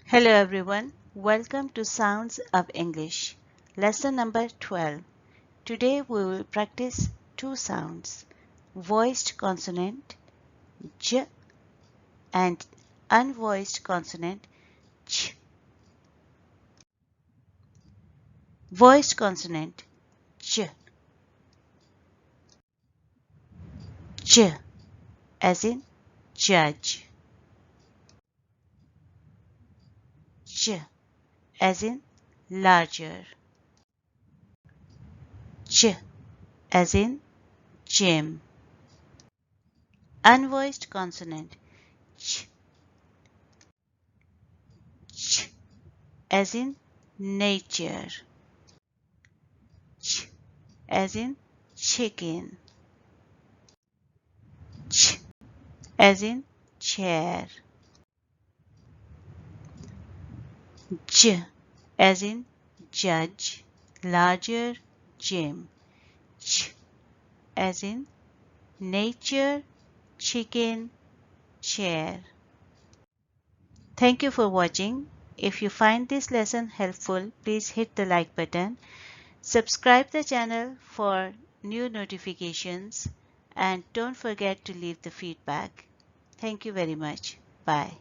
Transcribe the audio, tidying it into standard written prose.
Hello everyone, welcome to Sounds of English, lesson number 12. Today we will practice two sounds, voiced consonant j and unvoiced consonant ch. Voiced consonant j, j as in judge, j as in larger, j as in gym. Unvoiced consonant ch, ch as in nature, ch as in chicken, ch as in chair, j as in judge, larger, gym, ch as in nature, chicken, chair. Thank you for watching. If you find this lesson helpful, please hit the like button. Subscribe the channel for new notifications and don't forget to leave the feedback. Thank you very much. Bye.